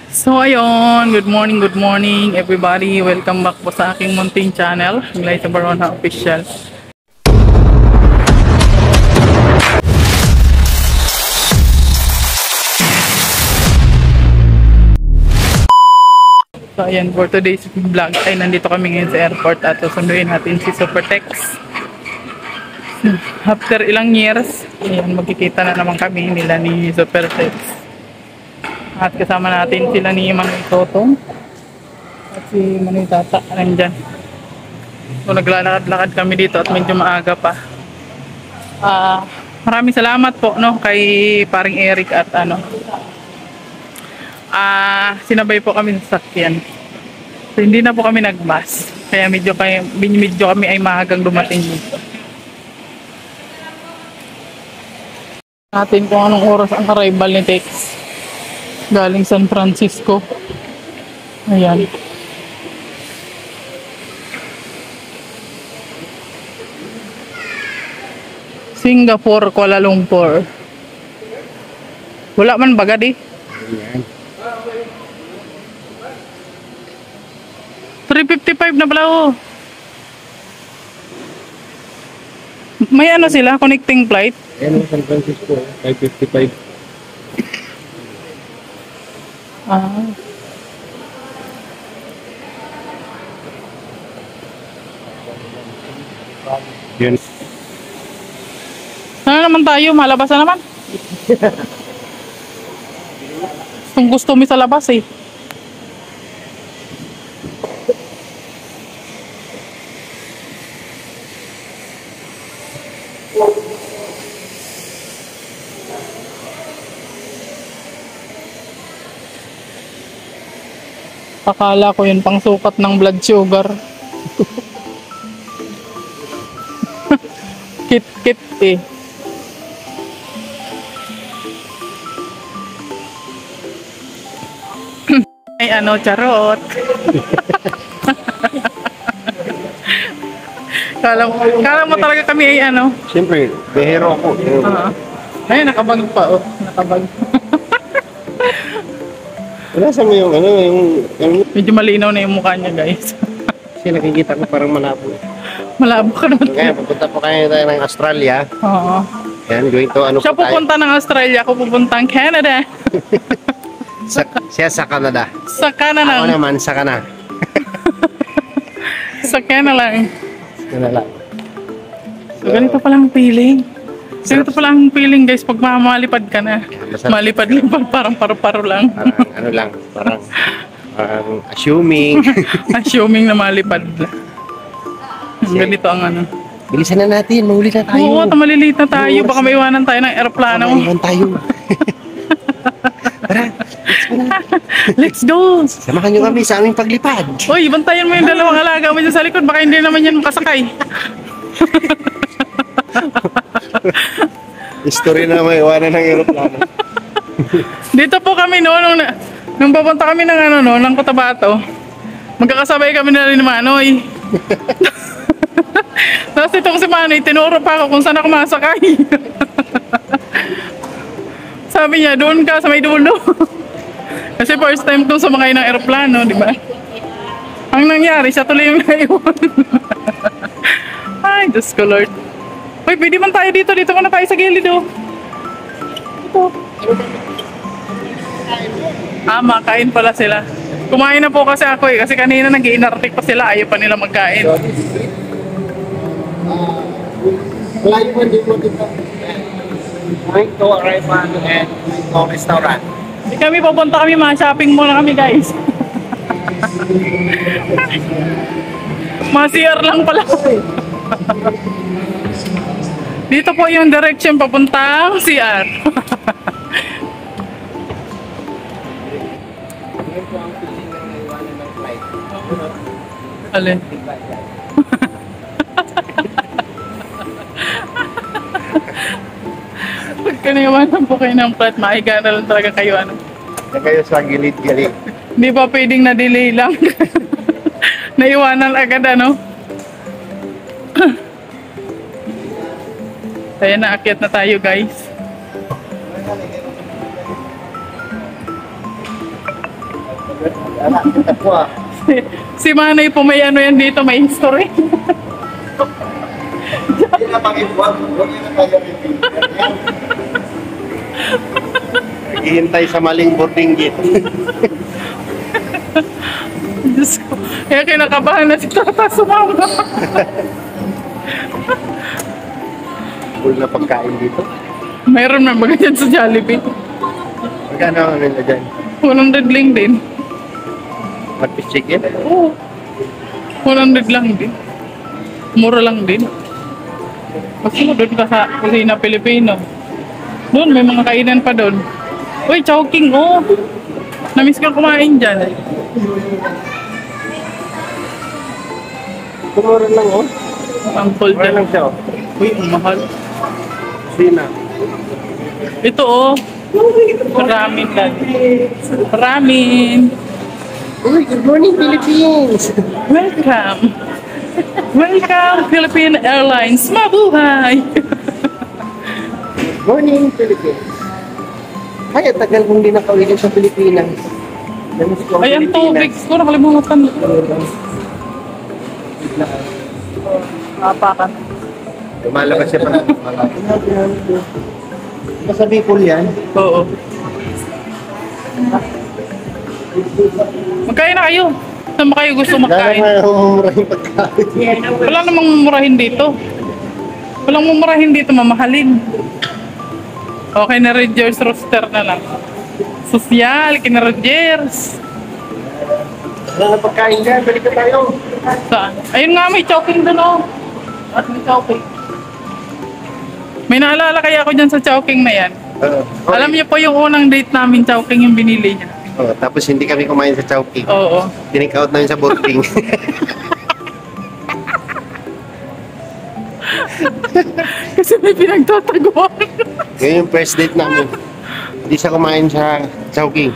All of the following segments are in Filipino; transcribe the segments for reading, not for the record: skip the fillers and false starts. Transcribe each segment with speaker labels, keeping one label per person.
Speaker 1: So ayun, good morning everybody. Welcome back po sa aking munting channel, Glyza Barona Official. So ayan, for today's vlog ay nandito kami ngayon sa airport at susunduin natin si Supertex. After ilang years, ayan, magkikita na naman kami nila ni Supertex. At kasama natin sila ni Manoy Totong at si Manoy Tata nandyan. So naglalakad-lakad kami dito at medyo maaga pa. Maraming salamat po no kay paring Eric at sinabay po kami sa sakyan. So hindi na po kami nag-bus. Kaya medyo kami ay maagang dumating dito. Natin kung anong oras ang arrival ni Tex. Galing San Francisco. Ayan. Singapore, Kuala Lumpur. Wala man baga di?
Speaker 2: Ayan.
Speaker 1: 3:55 na pala oh. May ano sila? Connecting flight?
Speaker 2: Ayan ang San Francisco, 5:55. Yun.
Speaker 1: Ano naman tayo? Malabas na naman. Kung gusto mo sa labas eh. Akala ko yun pang sukat ng blood sugar. Kit-kit eh. Ay charot. Kala mo talaga kami ay
Speaker 2: Siyempre, behero ako.
Speaker 1: Ay, nakabag pa oh. Nakabag.
Speaker 2: Wala sa mo yung
Speaker 1: Medyo malinaw na yung mukha niya guys.
Speaker 2: kasi nakikita ko parang malabo.
Speaker 1: Malabo ka naman.
Speaker 2: Kaya pupunta po kayo tayo ng Australia.
Speaker 1: Oo.
Speaker 2: Yan, going to
Speaker 1: Siya
Speaker 2: po tayo.
Speaker 1: pupunta ng Australia, ako pupunta ng Canada.
Speaker 2: Siya sa Canada.
Speaker 1: Sa Canada.
Speaker 2: Ako naman sa Canada.
Speaker 1: Sa Canada lang.
Speaker 2: Canada.
Speaker 1: So ganito palang feeling. Ganito palang feeling guys pag malipad ka na. Malipad-lipad parang paru-paro lang.
Speaker 2: Parang assuming.
Speaker 1: Assuming na malipad lang. Ganito ang
Speaker 2: Bilisan na natin, mahuli na tayo.
Speaker 1: Oo, maliliit na tayo. Baka maiwanan tayo ng aeroplano.
Speaker 2: Maiwan tayo. Tara,
Speaker 1: let's go!
Speaker 2: samahan nyo kami sa aming paglipad.
Speaker 1: Uy, bantayan mo yung dalawang alaga mo dyan sa likod. Baka hindi naman yan makasakay.
Speaker 2: History na maiwanan ng aeroplano.
Speaker 1: Dito po kami nung papunta kami ng Cotabato. Magkakasabay kami na rin ni Manoy. Tapos ito ko si Manoy, tinuro pa ako kung saan ako masakay. Sabi niya, doon ka sa may dulo. Kasi first time kong sumakay ng aeroplano, di ba? Ang nangyari, siya tuloy yung naiwan. Ay, Diyos ko Lord. Uy, pwede man tayo dito. Dito muna tayo sa gilid oh. Ito. Makain pala sila. Kumain na po kasi ako eh. Kasi kanina nag-iinartik pa sila. Ayaw pa nila magkain.
Speaker 2: Going to Arrival and to restaurant.
Speaker 1: Kami pupunta kami, shopping muna kami guys. Masiyar lang pala. Dito po yung direction papuntang CR. Alin? Pagka naiwanan po kayo ng flight, maiga na lang talaga kayo
Speaker 2: Na kayo sa gilid-gilid.
Speaker 1: Hindi pa pwedeng na-delay lang. Naiwanan agad Ayan, naakyat na tayo guys.
Speaker 2: Anak, kita po ah.
Speaker 1: Si Manay po may ano yan dito, may history.
Speaker 2: Hindi na pag-ibuan. Huwag yun na tayo repeat. Naghihintay sa maling boarding gate.
Speaker 1: Diyos ko. Kaya kinakabahan na si Tata sumama.
Speaker 2: Full na pagkain dito.
Speaker 1: Mayroon na baga dyan sa Jollibee.
Speaker 2: Magkano ang nila dyan?
Speaker 1: 100 lang din.
Speaker 2: Mag-fish chicken?
Speaker 1: Oo. 100 lang din. Mura lang din. Kasi doon ka sa kusina Pilipino. Doon, may mga kainan pa doon. Uy, Chowking, oh. Namiss ka kumain dyan.
Speaker 2: Tumura lang oh.
Speaker 1: Ang cold
Speaker 2: Mura
Speaker 1: dyan.
Speaker 2: lang siya oh.
Speaker 1: Uy, ang mahal.
Speaker 2: Sina.
Speaker 1: Ito, oh. Ramen lang. Ramen.
Speaker 2: Uy, good morning Philippines!
Speaker 1: Welcome. Welcome, Philippine Airlines. Mabuhay!
Speaker 2: Good morning Philippines! Ay, tagal kong di nakauwi sa Pilipinas. Namiss ko ang
Speaker 1: Ay, ang tubig
Speaker 2: Pilipinas.
Speaker 1: ko. Nakalimutan. Apakan.
Speaker 2: Lumalabas siya pa. Sa Bicol yan.
Speaker 1: Oo. Magkain na kayo. Saan ba kayo gusto magkain?
Speaker 2: Kaya nga umura yung pagkain.
Speaker 1: Wala namang mumurahin dito. Walang mumurahin dito, mamahalin. Okay na Rogers roster na lang. Sosyal, kina Rogers.
Speaker 2: Wala na pagkain dyan, balik na tayo.
Speaker 1: Saan? Ayun nga, may Chowking doon, oh. At may Chowking. May naalala kaya ako dyan sa Chowking na yan. Alam niyo po yung unang date namin, Chowking yung binili niya.
Speaker 2: Tapos hindi kami kumain sa Chowking.
Speaker 1: Oo.
Speaker 2: Tinake out namin sa boarding.
Speaker 1: Kasi may pinagtataguan.
Speaker 2: Ngayon yung first date namin. Hindi siya kumain sa Chowking.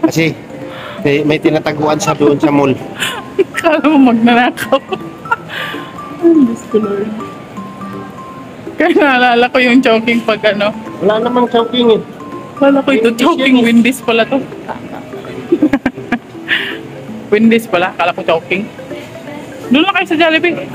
Speaker 2: Kasi may tinataguan sa doon sa mall.
Speaker 1: Kala mo magnanakaw. Ay, Diyos ko Lord. Kaya naalala ko yung Chowking pag ano.
Speaker 2: Wala namang Chowking eh.
Speaker 1: Kala ko ito, Chowking Wendy's pala to. Wendy's pala, kala ko Chowking. Doon lang kayo sa Jollibee.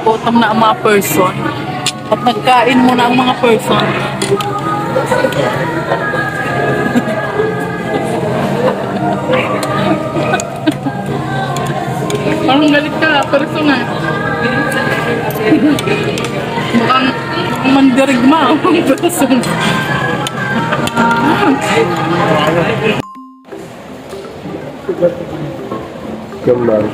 Speaker 1: Gutom na ang mga person. At nagkain muna ang mga person. Parang galit ka, person ah. Mukhang mandirigma ang person.
Speaker 2: Kembang.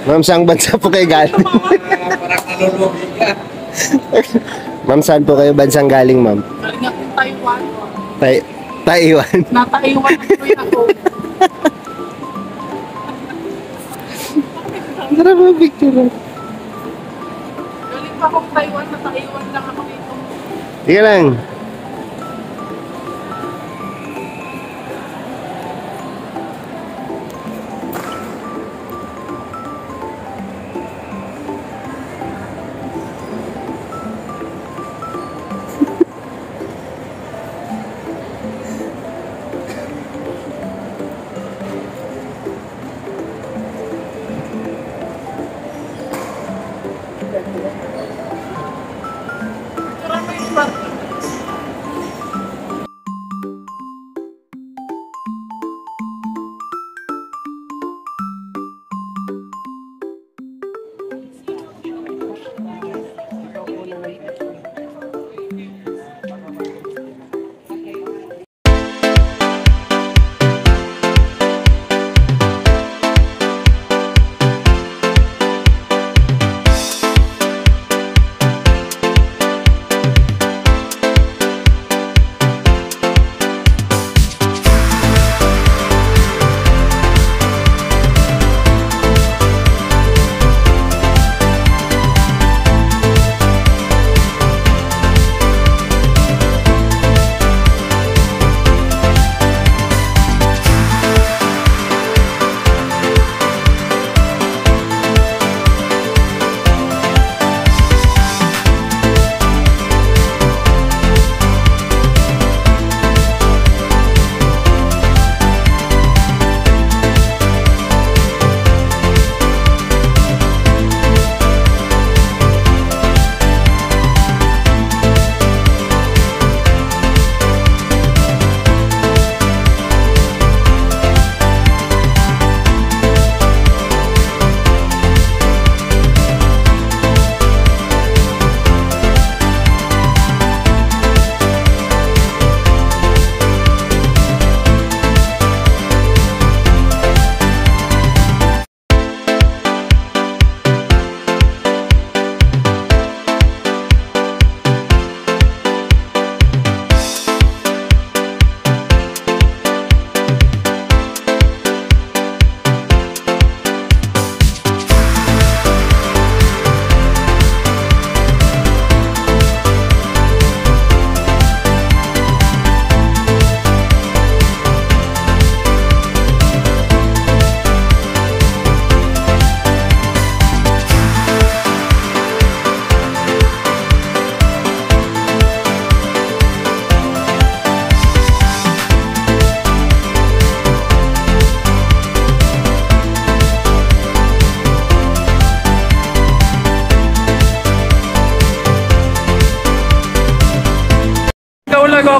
Speaker 2: Ma'am, saang bansa po kayo galing?
Speaker 3: Parang nalulubi ka.
Speaker 2: Ma'am, saan po kayo bansang galing, ma'am?
Speaker 1: Galing ako Taiwan.
Speaker 2: Taiwan.
Speaker 1: Nataiwan ako.
Speaker 2: Tara ba, picture?
Speaker 1: Galing pa akong Taiwan, nataiwan lang ako dito.
Speaker 2: Sige lang.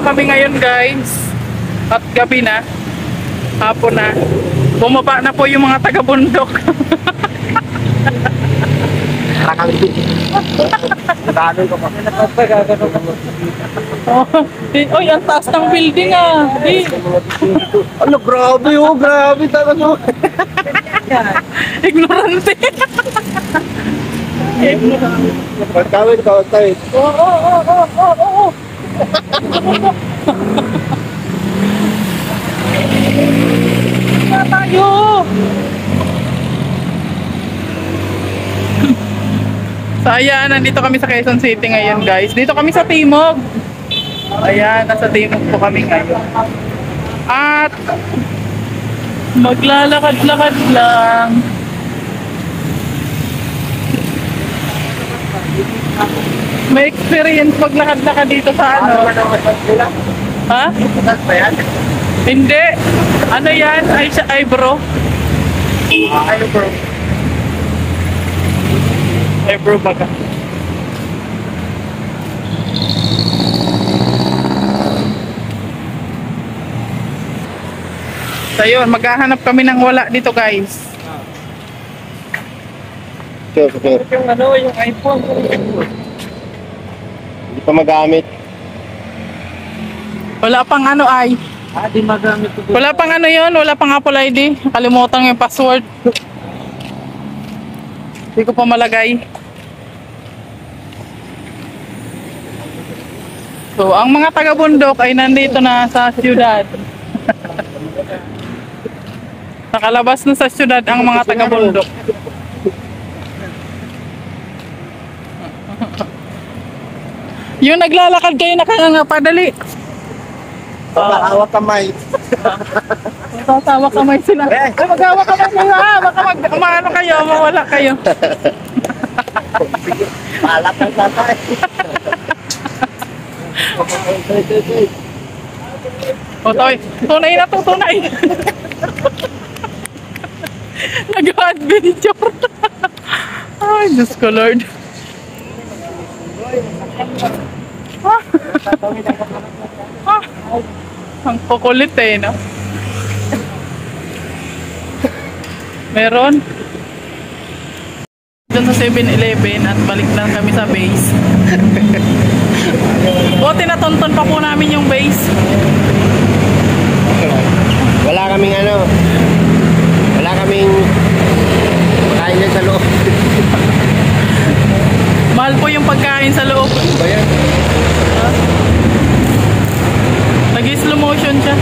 Speaker 1: kami ngayon guys. At gabi na. Hapon na. Bumaba na po yung mga taga-bundok. Oh, oy, ang taas ng building ah. Di.
Speaker 2: Ano, grabe oh, grabe talaga.
Speaker 1: Ignorante.
Speaker 2: Pagkawin, kawin.
Speaker 1: Oo. Na tayo. So ayan, nandito kami sa Quezon City ngayon guys. Dito kami sa Timog. Ayan, nasa Timog po kami ngayon. At maglalakad-lakad lang. May experience maglakad-lakad dito sa ano? Ha? Hindi. Ano yan? Eyebrow? Eyebrow baga. So yun, maghahanap kami ng wala dito guys.
Speaker 2: Sure.
Speaker 1: Yung ano, yung iPhone.
Speaker 2: Hindi pa magamit.
Speaker 1: Wala pang ano ay.
Speaker 3: Di magamit ko.
Speaker 1: Wala pang ano yun, wala pang Apple ID. Kalimutan yung password. Hindi ko pa malagay. So, ang mga taga-bundok ay nandito na sa siyudad. Nakalabas na sa siyudad ang mga taga-bundok. Yung naglalakad kayo nakapadali.
Speaker 2: Hawak kamay.
Speaker 1: Tatawa kamay sila. Ay, mag-hawak kamay sila. Baka maano kayo, mawala kayo.
Speaker 2: Palak ng tatay.
Speaker 1: O, tunay na to, tunay. Nag-adventure. Ay, Diyos ko, Lord. Ang kukulit eh, no? Meron. Doon sa 7-Eleven at balik lang kami sa base. Buti natonton pa po namin yung base.
Speaker 2: Wala kaming pagkain yan sa loob.
Speaker 1: Mahal po yung pagkain sa loob.
Speaker 2: Ba yan?
Speaker 1: Nag-slow motion siya.